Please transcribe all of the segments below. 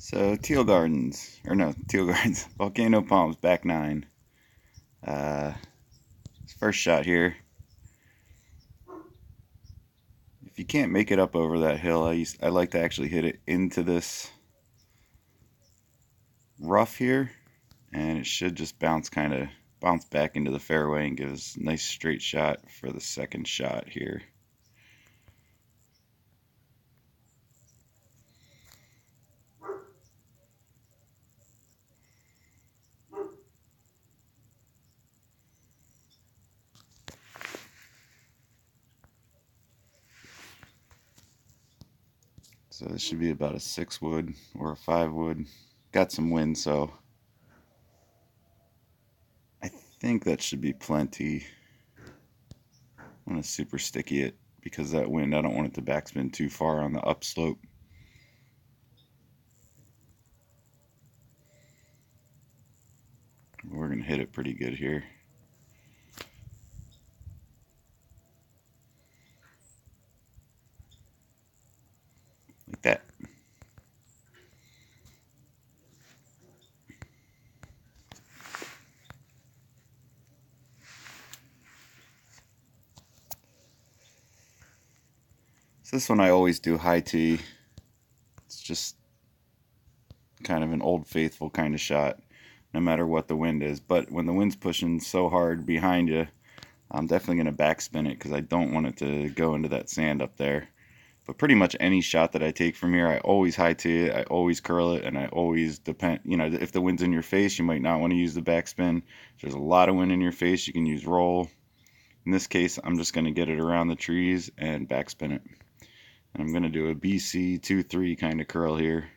So teal gardens, or no, teal gardens, volcano palms, back nine. First shot here. If you can't make it up over that hill, I like to actually hit it into this rough here, and it should just bounce back into the fairway and give us a nice straight shot for the second shot here. So this should be about a 6 wood or a 5 wood. Got some wind, so I think that should be plenty. I'm going to super sticky it because that wind, I don't want it to backspin too far on the upslope. We're going to hit it pretty good here. Like that. So this one I always do high tee. It's just kind of an old faithful kind of shot, no matter what the wind is. But when the wind's pushing so hard behind you, I'm definitely going to backspin it because I don't want it to go into that sand up there. But pretty much any shot that I take from here, I always high tee it, I always curl it, and I always depend, if the wind's in your face, you might not want to use the backspin. If there's a lot of wind in your face, you can use roll. In this case, I'm just going to get it around the trees and backspin it. And I'm going to do a BC 2-3 kind of curl here.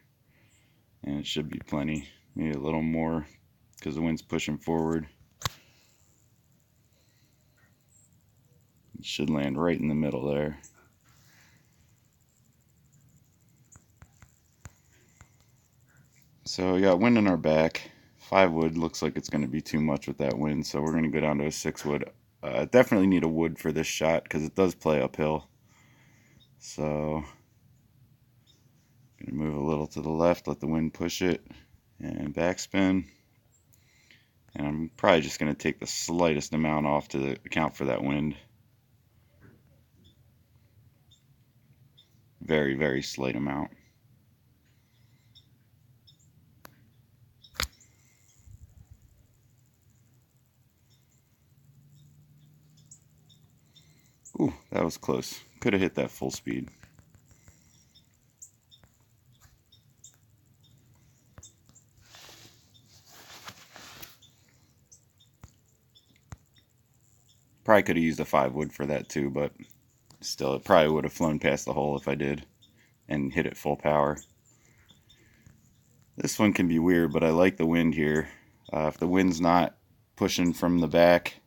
And it should be plenty, maybe a little more because the wind's pushing forward. It should land right in the middle there. So we got wind in our back. 5 wood looks like it's going to be too much with that wind, so we're going to go down to a 6 wood. Definitely need a wood for this shot because it does play uphill. So going to move a little to the left, let the wind push it, and backspin. And I'm probably just going to take the slightest amount off to account for that wind. Very, very slight amount. Ooh, that was close. Could have hit that full speed. Probably could have used a 5 wood for that too, but still, it probably would have flown past the hole if I did and hit it full power. This one can be weird, but I like the wind here. If the wind's not pushing from the back,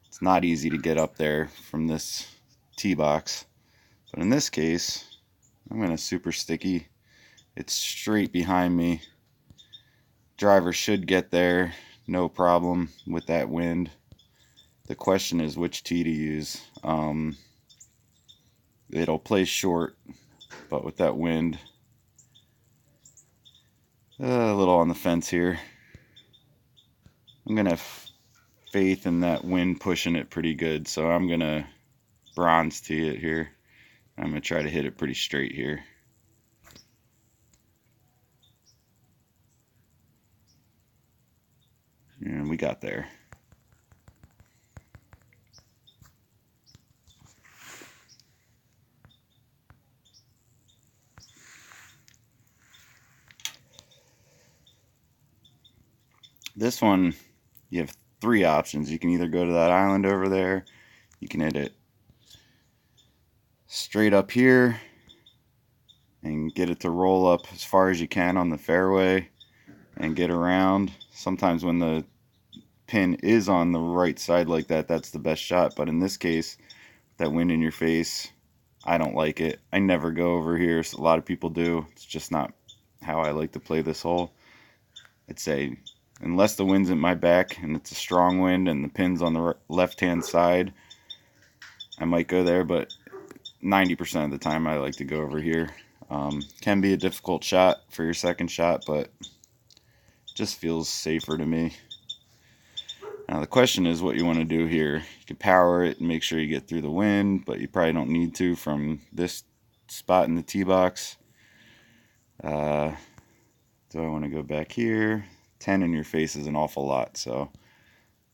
it's not easy to get up there from this tee box. But in this case, I'm going to super sticky. It's straight behind me. Driver should get there, no problem with that wind. The question is which tee to use. It'll play short, but with that wind, a little on the fence here. I'm going to have faith in that wind pushing it pretty good, so I'm going to bronze tee it here. I'm going to try to hit it pretty straight here. And we got there. This one, you have 3 options. You can either go to that island over there, you can hit it straight up here and get it to roll up as far as you can on the fairway and get around. Sometimes when the pin is on the right side like that, that's the best shot. But in this case, that wind in your face, I don't like it. I never go over here. So a lot of people do. It's just not how I like to play this hole. I'd say unless the wind's in my back and it's a strong wind and the pin's on the left-hand side, I might go there, but 90% of the time I like to go over here. Can be a difficult shot for your second shot, but just feels safer to me. Now the question is what you want to do here. You can power it and make sure you get through the wind, but you probably don't need to from this spot in the tee box. Do I want to go back here? 10 in your face is an awful lot, so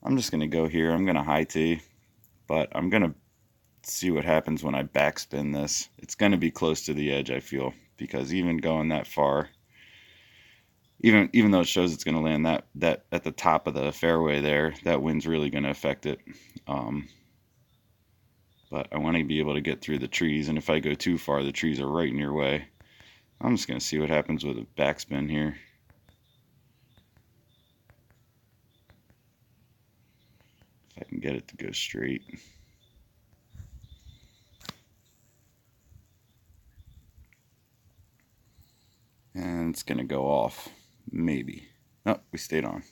I'm just going to go here. I'm going to high tee, but I'm going to see what happens when I backspin this. It's going to be close to the edge, I feel, because even going that far, even though it shows it's going to land that at the top of the fairway there, that wind's really going to affect it. But I want to be able to get through the trees, and if I go too far, the trees are right in your way. I'm just going to see what happens with a backspin here. If I can get it to go straight. And it's going to go off. Maybe. Oh, we stayed on.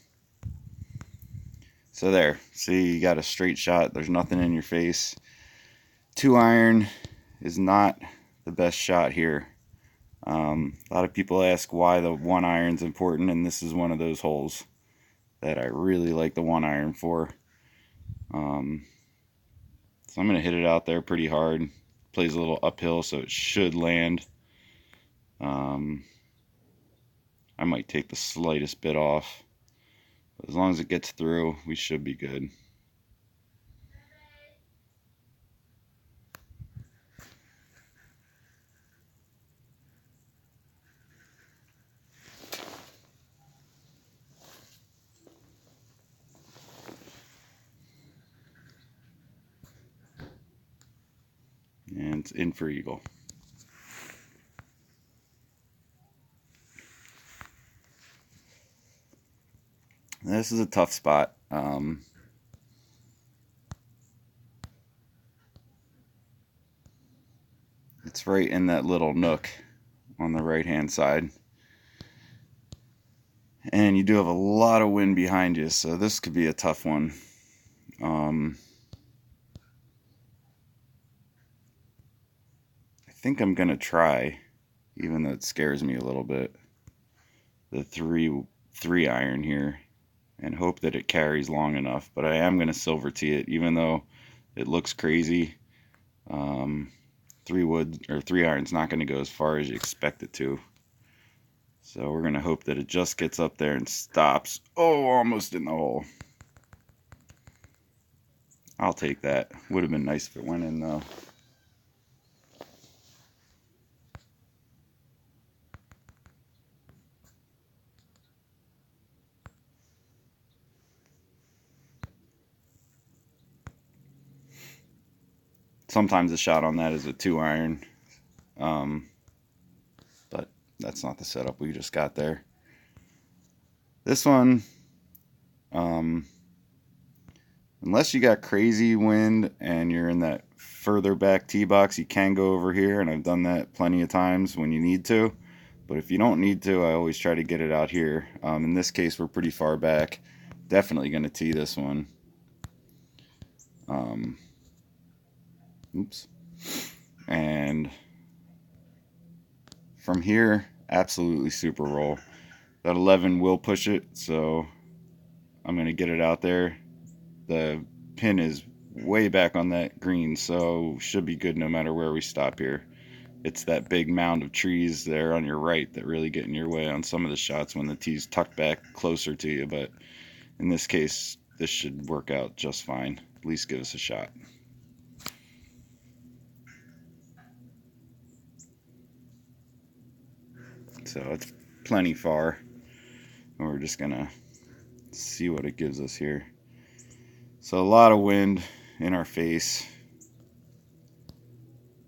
So there. See, you got a straight shot. There's nothing in your face. 2-iron is not the best shot here. A lot of people ask why the 1-iron's important, and this is one of those holes that I really like the 1-iron for. So I'm going to hit it out there pretty hard. Plays a little uphill, so it should land. I might take the slightest bit off. But as long as it gets through, we should be good. And it's in for eagle. This is a tough spot. It's right in that little nook on the right hand side. And you do have a lot of wind behind you, so this could be a tough one. I think I'm going to try, even though it scares me a little bit, the 3-iron here and hope that it carries long enough. But I am going to silver tee it, even though it looks crazy. 3-iron's not going to go as far as you expect it to. So we're going to hope that it just gets up there and stops. Oh, almost in the hole. I'll take that. Would have been nice if it went in, though. Sometimes the shot on that is a 2-iron. But that's not the setup we just got there. This one, unless you got crazy wind and you're in that further back tee box, you can go over here, and I've done that plenty of times when you need to. But if you don't need to, I always try to get it out here. In this case, we're pretty far back. Definitely going to tee this one. Oops. And from here, absolutely super roll. That 11 will push it, so I'm going to get it out there. The pin is way back on that green, so should be good no matter where we stop here. It's that big mound of trees there on your right that really get in your way on some of the shots when the tee's tucked back closer to you, but in this case, this should work out just fine. At least give us a shot. So it's plenty far, and we're just gonna see what it gives us here. So a lot of wind in our face.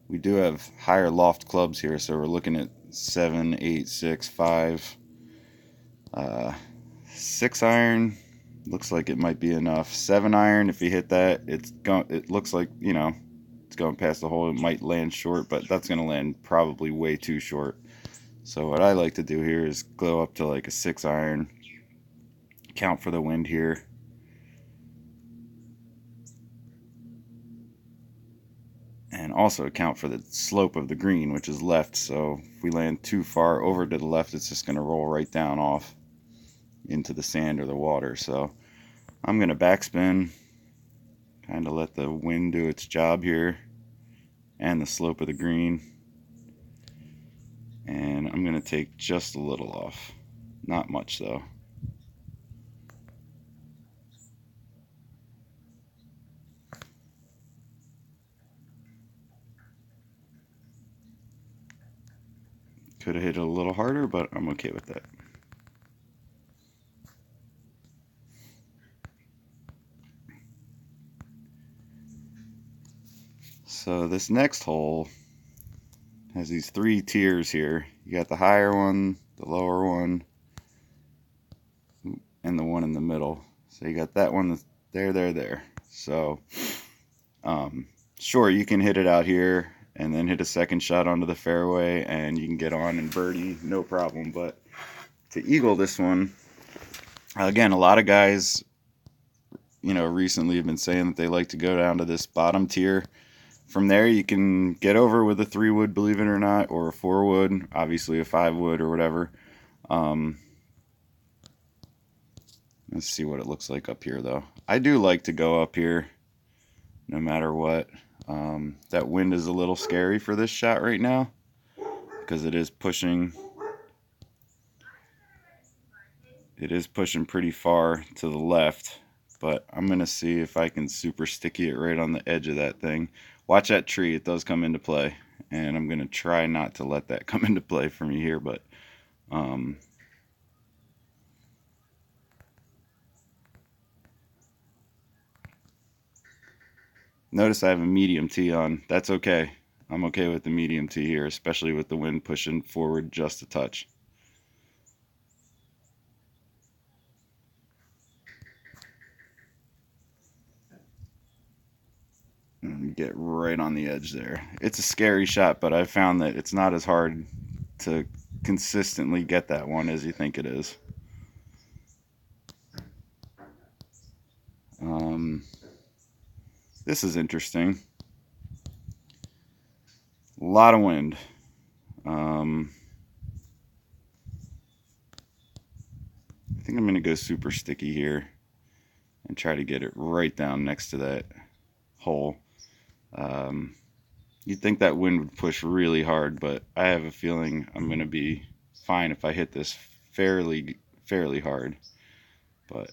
We do have higher loft clubs here, so we're looking at 7, 8, 6, 5. 6-iron looks like it might be enough. 7-iron, if you hit that, it looks like, you know, it's going past the hole. It might land short, but that's going to land probably way too short. So what I like to do here is go up to like a 6-iron, count for the wind here. And and also account for the slope of the green, which is left. So if we land too far over to the left, it's just going to roll right down off into the sand or the water. So I'm going to backspin, kind of let the wind do its job here and the slope of the green. And I'm going to take just a little off. Not much though. Could have hit it a little harder, but I'm okay with that. So this next hole has these 3 tiers here. You got the higher one, the lower one, and the one in the middle. So you got that one there. So sure, you can hit it out here and then hit a second shot onto the fairway and you can get on and birdie, no problem. But to eagle this one, again, a lot of guys, you know, recently have been saying that they like to go down to this bottom tier. From there, you can get over with a 3-wood, believe it or not, or a 4-wood, obviously a 5-wood or whatever. Let's see what it looks like up here, though. I do like to go up here no matter what. That wind is a little scary for this shot right now because it is pushing pretty far to the left, but I'm going to see if I can super sticky it right on the edge of that thing. Watch that tree, it does come into play, and I'm going to try not to let that come into play for me here, but notice I have a medium tee on. That's okay. I'm okay with the medium tee here, especially with the wind pushing forward just a touch. And get right on the edge there. It's a scary shot, but I found that it's not as hard to consistently get that one as you think it is. This is interesting. A lot of wind. I think I'm going to go super sticky here and try to get it right down next to that hole. You'd think that wind would push really hard, but I have a feeling I'm going to be fine if I hit this fairly hard, but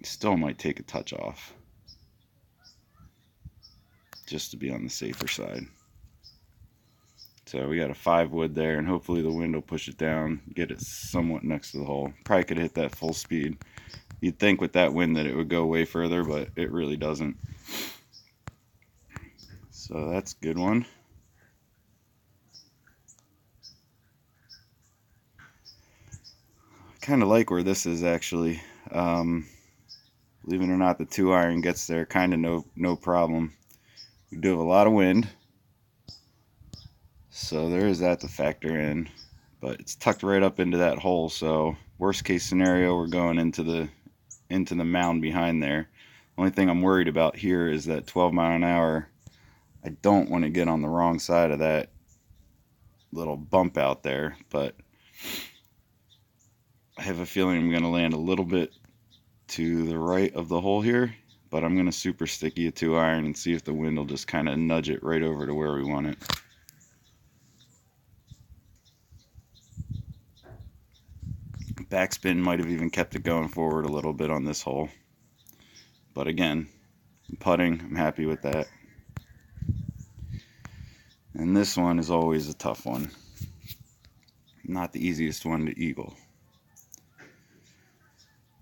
still might take a touch off just to be on the safer side. So we got a 5-wood there, and hopefully the wind will push it down, get it somewhat next to the hole. Probably could hit that full speed. You'd think with that wind that it would go way further, but it really doesn't. So that's a good one. I kind of like where this is actually. Believe it or not, the 2-iron gets there kind of no problem. We do have a lot of wind, so there is that to factor in, but it's tucked right up into that hole. So worst case scenario, we're going into the mound behind there. Only thing I'm worried about here is that 12 mile an hour. I don't want to get on the wrong side of that little bump out there, but I have a feeling I'm going to land a little bit to the right of the hole here, but I'm going to super sticky a 2-iron and see if the wind will just kind of nudge it right over to where we want it. Backspin might have even kept it going forward a little bit on this hole, but again, putting, I'm happy with that. And this one is always a tough one. Not the easiest one to eagle.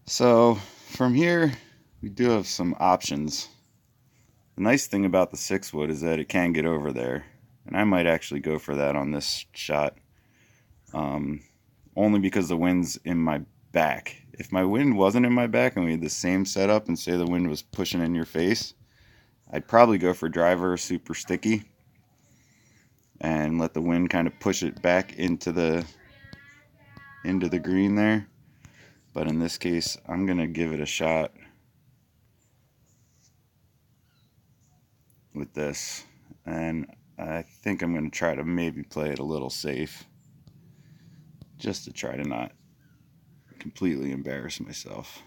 So from here, we do have some options. The nice thing about the 6-wood is that it can get over there, and I might actually go for that on this shot, only because the wind's in my back. If my wind wasn't in my back and we had the same setup and say the wind was pushing in your face, I'd probably go for driver super sticky and let the wind kind of push it back into the green there. But in this case, I'm gonna give it a shot with this, and I think I'm going to try to maybe play it a little safe, just to try to not completely embarrass myself.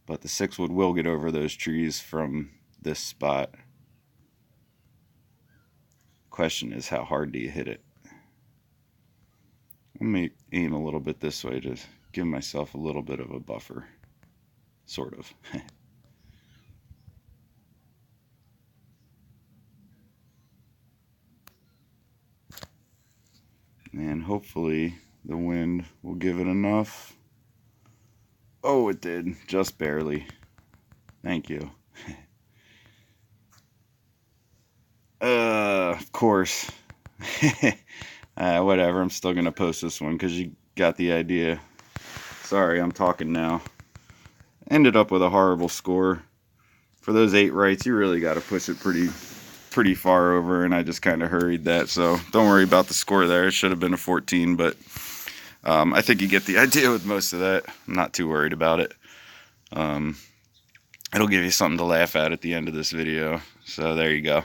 But the 6-wood will get over those trees from this spot. Question is, how hard do you hit it? Let me aim a little bit this way to give myself a little bit of a buffer. Sort of. And hopefully the wind will give it enough. Oh, it did. Just barely. Thank you. Of course. Whatever, I'm still gonna post this one because you got the idea. Sorry, I'm talking now. Ended up with a horrible score. For those 8 rights, you really got to push it pretty far over, and I just kind of hurried that, so don't worry about the score there. It should have been a 14, but I think you get the idea with most of that. I'm not too worried about it. It'll give you something to laugh at the end of this video, so there you go.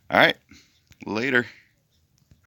All right, later.